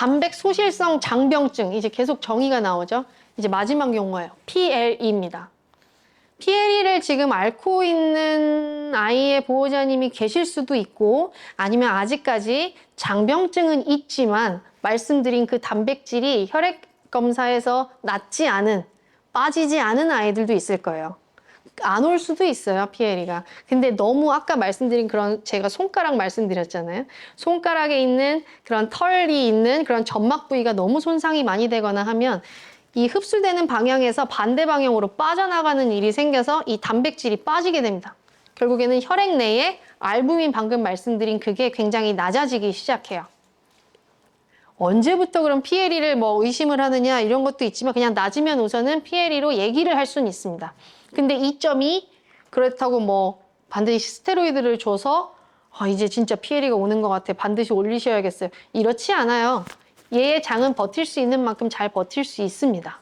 단백 소실성 장병증, 이제 계속 정의가 나오죠. 이제 마지막 용어예요. PLE입니다. PLE를 지금 앓고 있는 아이의 보호자님이 계실 수도 있고, 아니면 아직까지 장병증은 있지만 말씀드린 그 단백질이 혈액 검사에서 낮지 않은, 빠지지 않은 아이들도 있을 거예요. 안 올 수도 있어요, PLE가. 근데 너무 아까 말씀드린 그런, 제가 손가락 말씀드렸잖아요. 손가락에 있는 그런 털이 있는 그런 점막 부위가 너무 손상이 많이 되거나 하면 이 흡수되는 방향에서 반대 방향으로 빠져나가는 일이 생겨서 이 단백질이 빠지게 됩니다. 결국에는 혈액 내에 알부민, 방금 말씀드린 그게 굉장히 낮아지기 시작해요. 언제부터 그럼 PLE를 뭐 의심을 하느냐 이런 것도 있지만 그냥 낮으면 우선은 PLE로 얘기를 할 수는 있습니다. 근데 2.2 그렇다고 뭐 반드시 스테로이드를 줘서 이제 진짜 PLE가 오는 것 같아, 반드시 올리셔야겠어요, 이렇지 않아요. 얘의 장은 버틸 수 있는 만큼 잘 버틸 수 있습니다.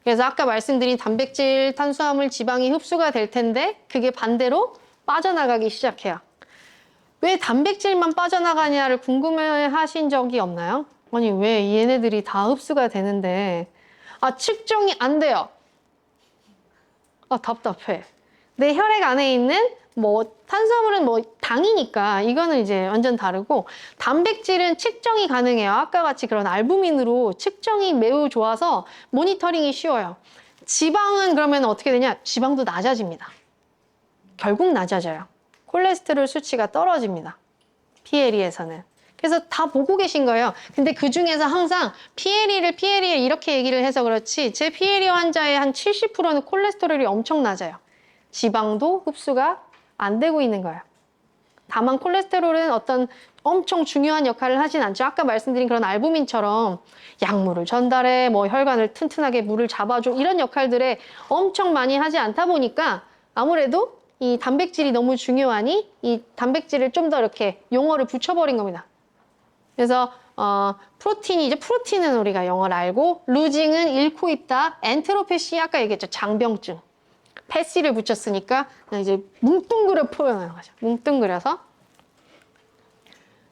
그래서 아까 말씀드린 단백질, 탄수화물, 지방이 흡수가 될 텐데 그게 반대로 빠져나가기 시작해요. 왜 단백질만 빠져나가냐를 궁금해 하신 적이 없나요? 아니, 왜 얘네들이 다 흡수가 되는데 측정이 안 돼요. 답답해. 내 혈액 안에 있는 탄수화물은 당이니까 이거는 이제 완전 다르고, 단백질은 측정이 가능해요. 아까 같이 그런 알부민으로 측정이 매우 좋아서 모니터링이 쉬워요. 지방은 그러면 어떻게 되냐? 지방도 낮아집니다. 결국 낮아져요. 콜레스테롤 수치가 떨어집니다. PLE에서는. 그래서 다 보고 계신 거예요. 근데 그 중에서 항상 PLE 이렇게 얘기를 해서 그렇지, 제 PLE 환자의 한 70%는 콜레스테롤이 엄청 낮아요. 지방도 흡수가 안 되고 있는 거예요. 다만 콜레스테롤은 어떤 엄청 중요한 역할을 하진 않죠. 아까 말씀드린 그런 알부민처럼 약물을 전달해, 혈관을 튼튼하게 물을 잡아줘, 이런 역할들에 엄청 많이 하지 않다 보니까 아무래도 이 단백질이 너무 중요하니 이 단백질을 좀 더 이렇게 용어를 붙여버린 겁니다. 그래서 프로틴은 우리가 영어를 알고, 루징은 잃고 있다, 엔테로페시 아까 얘기했죠, 장병증. 패시를 붙였으니까 이제 뭉뚱그려 표현하는 거죠. 뭉뚱그려서.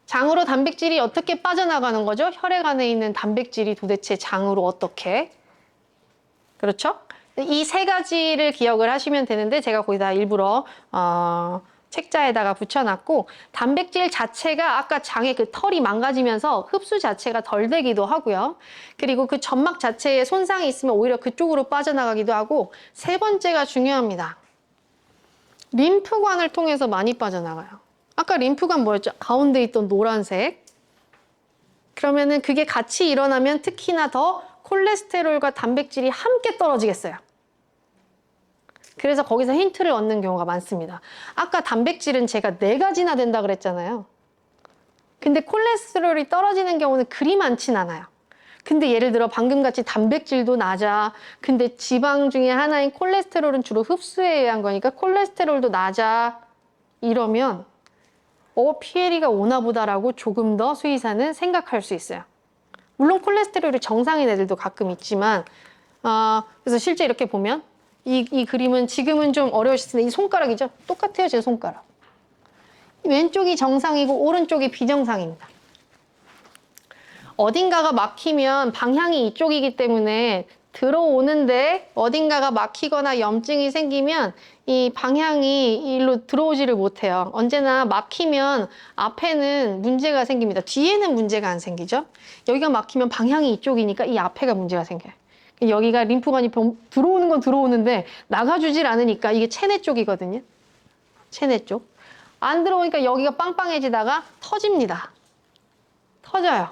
장으로 단백질이 어떻게 빠져나가는 거죠? 혈액 안에 있는 단백질이 도대체 장으로 어떻게? 그렇죠? 이 세 가지를 기억을 하시면 되는데 제가 거기다 일부러 책자에다가 붙여놨고, 단백질 자체가 아까 장의 그 털이 망가지면서 흡수 자체가 덜 되기도 하고요. 그리고 그 점막 자체에 손상이 있으면 오히려 그쪽으로 빠져나가기도 하고, 세 번째가 중요합니다. 림프관을 통해서 많이 빠져나가요. 아까 림프관 뭐였죠? 가운데 있던 노란색. 그러면은 그게 같이 일어나면 특히나 더 콜레스테롤과 단백질이 함께 떨어지겠어요. 그래서 거기서 힌트를 얻는 경우가 많습니다. 아까 단백질은 제가 4가지나 된다 그랬잖아요. 근데 콜레스테롤이 떨어지는 경우는 그리 많진 않아요. 근데 예를 들어 방금 같이 단백질도 낮아, 근데 지방 중에 하나인 콜레스테롤은 주로 흡수에 의한 거니까 콜레스테롤도 낮아, 이러면 PLE가 오나 보다라고 조금 더 수의사는 생각할 수 있어요. 물론 콜레스테롤이 정상인 애들도 가끔 있지만, 그래서 실제 이렇게 보면 이 그림은 지금은 좀 어려우실 텐데 이 손가락이죠? 똑같아요, 제 손가락. 왼쪽이 정상이고 오른쪽이 비정상입니다. 어딘가가 막히면 방향이 이쪽이기 때문에 들어오는데 어딘가가 막히거나 염증이 생기면 이 방향이 일로 들어오지를 못해요. 언제나 막히면 앞에는 문제가 생깁니다. 뒤에는 문제가 안 생기죠? 여기가 막히면 방향이 이쪽이니까 이 앞에가 문제가 생겨요. 여기가 림프관이 들어오는 건 들어오는데 나가주질 않으니까 이게 체내 쪽이거든요. 체내 쪽. 안 들어오니까 여기가 빵빵해지다가 터집니다. 터져요.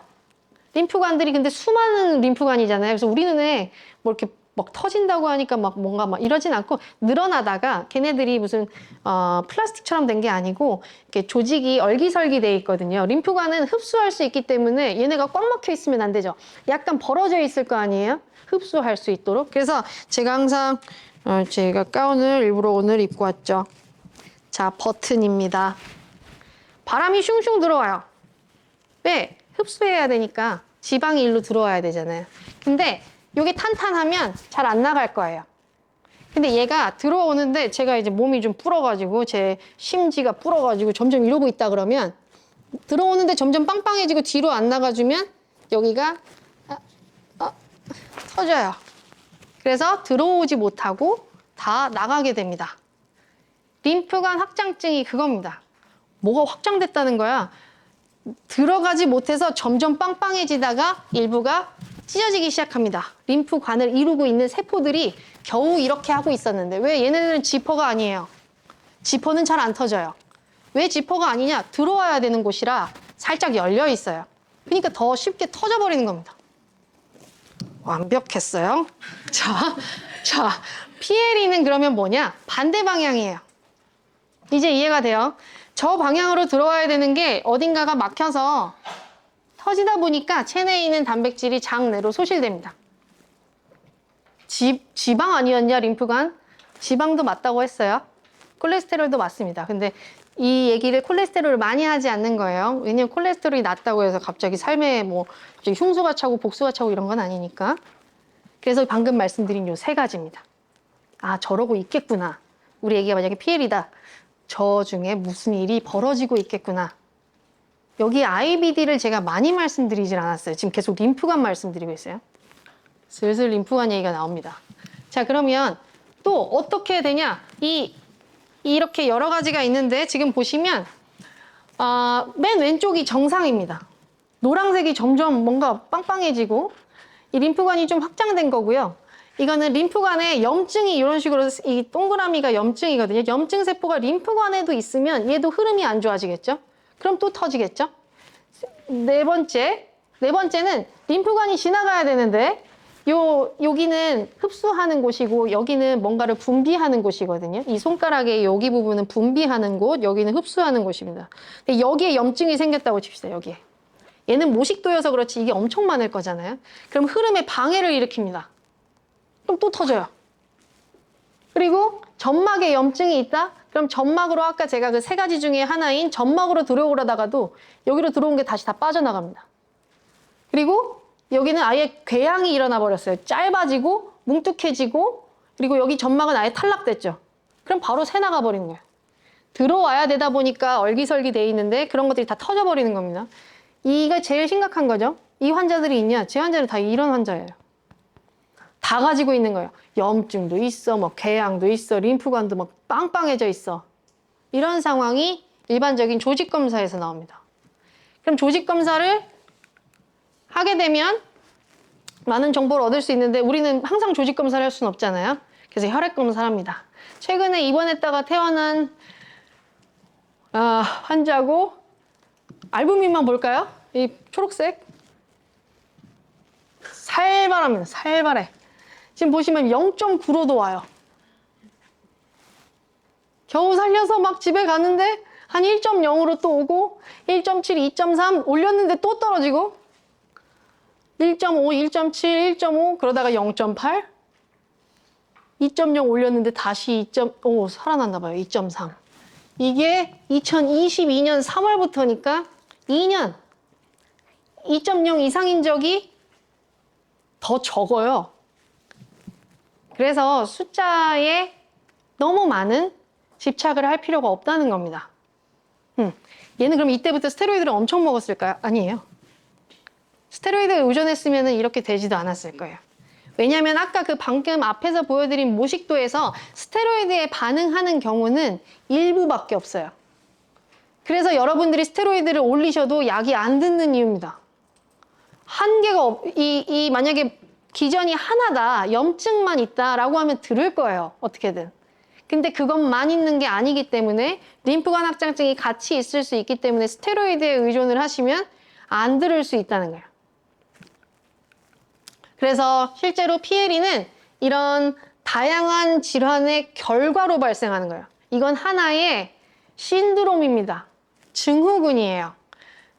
림프관들이 근데 수많은 림프관이잖아요. 그래서 우리 눈에 이렇게 막 터진다고 하니까 뭔가 이러진 않고, 늘어나다가 걔네들이 무슨 플라스틱처럼 된 게 아니고 이렇게 조직이 얼기설기 돼 있거든요. 림프관은 흡수할 수 있기 때문에 얘네가 꽉 막혀 있으면 안 되죠. 약간 벌어져 있을 거 아니에요? 흡수할 수 있도록. 그래서 제가 항상 제가 가운을 일부러 오늘 입고 왔죠. 자, 버튼입니다. 바람이 슝슝 들어와요. 왜? 흡수해야 되니까 지방이 일로 들어와야 되잖아요. 근데 이게 탄탄하면 잘 안 나갈 거예요. 근데 얘가 들어오는데 제가 이제 몸이 좀 불어가지고 제 심지가 불어가지고 점점 이러고 있다 그러면 들어오는데 점점 빵빵해지고 뒤로 안 나가주면 여기가 터져요. 그래서 들어오지 못하고 다 나가게 됩니다. 림프관 확장증이 그겁니다. 뭐가 확장됐다는 거야? 들어가지 못해서 점점 빵빵해지다가 일부가 찢어지기 시작합니다. 림프관을 이루고 있는 세포들이 겨우 이렇게 하고 있었는데 왜 얘네들은 지퍼가 아니에요. 지퍼는 잘 안 터져요. 왜 지퍼가 아니냐? 들어와야 되는 곳이라 살짝 열려 있어요. 그러니까 더 쉽게 터져버리는 겁니다. 완벽했어요. 자, PLE는 그러면 뭐냐? 반대 방향이에요. 이제 이해가 돼요. 저 방향으로 들어와야 되는 게 어딘가가 막혀서 터지다 보니까 체내에 있는 단백질이 장내로 소실됩니다. 지방 아니었냐, 림프관? 지방도 맞다고 했어요. 콜레스테롤도 맞습니다. 근데 이 얘기를 콜레스테롤을 많이 하지 않는 거예요. 왜냐면 콜레스테롤이 낮다고 해서 갑자기 삶에 뭐 갑자기 흉수가 차고 복수가 차고 이런 건 아니니까. 그래서 방금 말씀드린 요 세 가지입니다. 아, 저러고 있겠구나. 우리 애기가 만약에 PL이다. 저 중에 무슨 일이 벌어지고 있겠구나. 여기 IBD를 제가 많이 말씀드리질 않았어요. 지금 계속 림프관 말씀드리고 있어요. 슬슬 림프관 얘기가 나옵니다. 자, 그러면 또 어떻게 되냐? 이렇게 여러 가지가 있는데 지금 보시면 맨 왼쪽이 정상입니다. 노란색이 점점 뭔가 빵빵해지고 이 림프관이 좀 확장된 거고요. 이거는 림프관에 염증이 이런 식으로 이 동그라미가 염증이거든요. 염증 세포가 림프관에도 있으면 얘도 흐름이 안 좋아지겠죠? 그럼 또 터지겠죠? 네 번째는 림프관이 지나가야 되는데 여기는 흡수하는 곳이고 여기는 뭔가를 분비하는 곳이거든요. 이 손가락의 여기 부분은 분비하는 곳, 여기는 흡수하는 곳입니다. 근데 여기에 염증이 생겼다고 칩시다. 여기에. 얘는 모식도여서 그렇지 이게 엄청 많을 거잖아요. 그럼 흐름에 방해를 일으킵니다. 그럼 또 터져요. 그리고 점막에 염증이 있다? 그럼 점막으로 아까 제가 그 세 가지 중에 하나인 점막으로 들어오려다가도 여기로 들어온 게 다시 다 빠져나갑니다. 그리고 여기는 아예 궤양이 일어나 버렸어요. 짧아지고 뭉툭해지고 그리고 여기 점막은 아예 탈락됐죠. 그럼 바로 새 나가 버리는 거예요. 들어와야 되다 보니까 얼기설기 돼 있는데 그런 것들이 다 터져 버리는 겁니다. 이가 제일 심각한 거죠. 이 환자들이 있냐? 제 환자는 다 이런 환자예요. 다 가지고 있는 거예요. 염증도 있어, 뭐 궤양도 있어, 림프관도 막 빵빵해져 있어. 이런 상황이 일반적인 조직 검사에서 나옵니다. 그럼 조직 검사를 하게 되면 많은 정보를 얻을 수 있는데 우리는 항상 조직 검사를 할 수는 없잖아요. 그래서 혈액 검사를 합니다. 최근에 입원했다가 태어난 환자고 알부민만 볼까요? 이 초록색 살벌합니다. 살벌해. 지금 보시면 0.9로도 와요. 겨우 살려서 막 집에 가는데 한 1.0으로 또 오고 1.7, 2.3 올렸는데 또 떨어지고 1.5, 1.7, 1.5 그러다가 0.8 2.0 올렸는데 다시 2.5 살아났나 봐요. 2.3 이게 2022년 3월부터니까 2년 2.0 이상인 적이 더 적어요. 그래서 숫자에 너무 많은 집착을 할 필요가 없다는 겁니다. 얘는 그럼 이때부터 스테로이드를 엄청 먹었을까요? 아니에요. 스테로이드에 의존했으면 이렇게 되지도 않았을 거예요. 왜냐하면 아까 그 방금 앞에서 보여드린 모식도에서 스테로이드에 반응하는 경우는 일부밖에 없어요. 그래서 여러분들이 스테로이드를 올리셔도 약이 안 듣는 이유입니다. 한계가 만약에 기전이 하나다, 염증만 있다라고 하면 들을 거예요. 어떻게든. 근데 그것만 있는 게 아니기 때문에 림프관 확장증이 같이 있을 수 있기 때문에 스테로이드에 의존을 하시면 안 들을 수 있다는 거예요. 그래서 실제로 PLE는 이런 다양한 질환의 결과로 발생하는 거예요. 이건 하나의 신드롬입니다. 증후군이에요.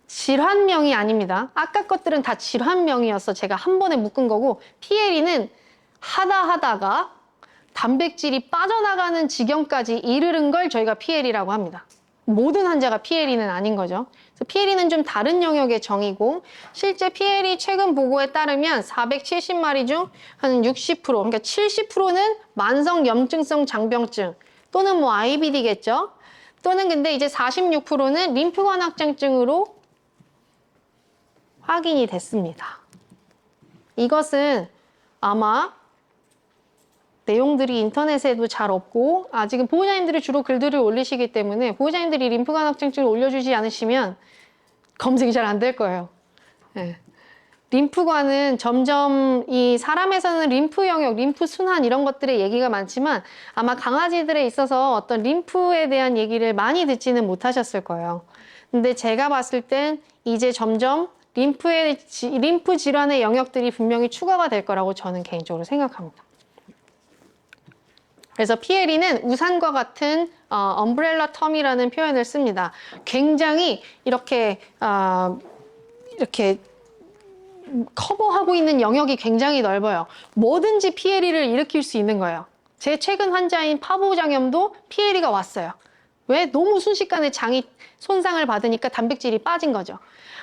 질환명이 아닙니다. 아까 것들은 다 질환명이어서 제가 한 번에 묶은 거고 PLE는 하다가 단백질이 빠져나가는 지경까지 이르는 걸 저희가 PL이라고 합니다. 모든 환자가 PLE는 아닌 거죠. 그래서 PLE는 좀 다른 영역의 정의고 실제 PLE 최근 보고에 따르면 470마리 중 한 60% 그러니까 70%는 만성 염증성 장병증 또는 뭐 IBD겠죠. 또는 근데 이제 46%는 림프관 확장증으로 확인이 됐습니다. 이것은 아마 내용들이 인터넷에도 잘 없고 아직은 보호자님들이 주로 글들을 올리시기 때문에 보호자님들이 림프관 확장증을 올려주지 않으시면 검색이 잘 안 될 거예요. 네. 림프관은 점점 이 사람에서는 림프 영역, 림프 순환 이런 것들의 얘기가 많지만 아마 강아지들에 있어서 어떤 림프에 대한 얘기를 많이 듣지는 못하셨을 거예요. 근데 제가 봤을 땐 이제 점점 림프 질환의 영역들이 분명히 추가가 될 거라고 저는 개인적으로 생각합니다. 그래서 PLE는 우산과 같은 엄브렐라 텀이라는 표현을 씁니다. 굉장히 이렇게 커버하고 있는 영역이 굉장히 넓어요. 뭐든지 PLE를 일으킬 수 있는 거예요. 제 최근 환자인 파보장염도 PLE가 왔어요. 왜? 너무 순식간에 장이 손상을 받으니까 단백질이 빠진 거죠.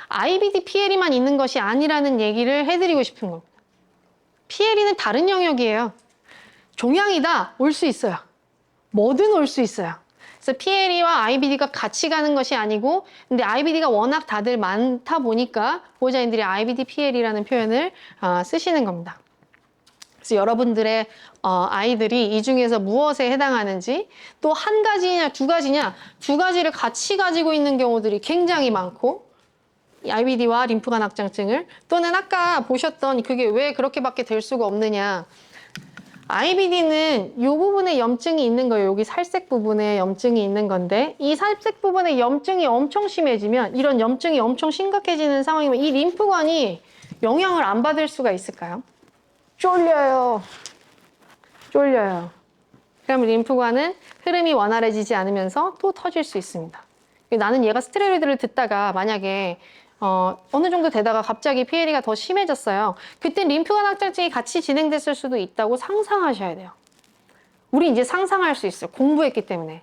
IBD PLE만 있는 것이 아니라는 얘기를 해드리고 싶은 겁니다. PLE는 다른 영역이에요. 종양이다, 올 수 있어요. 뭐든 올 수 있어요. 그래서 PLE와 IBD가 같이 가는 것이 아니고, 근데 IBD가 워낙 다들 많다 보니까 보호자님들이 IBD PLE라는 표현을 쓰시는 겁니다. 그래서 여러분들의 아이들이 이 중에서 무엇에 해당하는지, 또 한 가지냐 두 가지냐, 두 가지를 같이 가지고 있는 경우들이 굉장히 많고, IBD와 림프관 확장증을, 또는 아까 보셨던 그게 왜 그렇게밖에 될 수가 없느냐. IBD는 이 부분에 염증이 있는 거예요. 여기 살색 부분에 염증이 있는 건데, 이 살색 부분에 염증이 엄청 심해지면, 이런 염증이 엄청 심각해지는 상황이면 이 림프관이 영향을 안 받을 수가 있을까요? 쫄려요. 그럼 림프관은 흐름이 원활해지지 않으면서 또 터질 수 있습니다. 나는 얘가 스테로이드를 듣다가 만약에 어느 정도 되다가 갑자기 PLE가 더 심해졌어요. 그때 림프관 확장증이 같이 진행됐을 수도 있다고 상상하셔야 돼요. 우리 이제 상상할 수 있어요. 공부했기 때문에.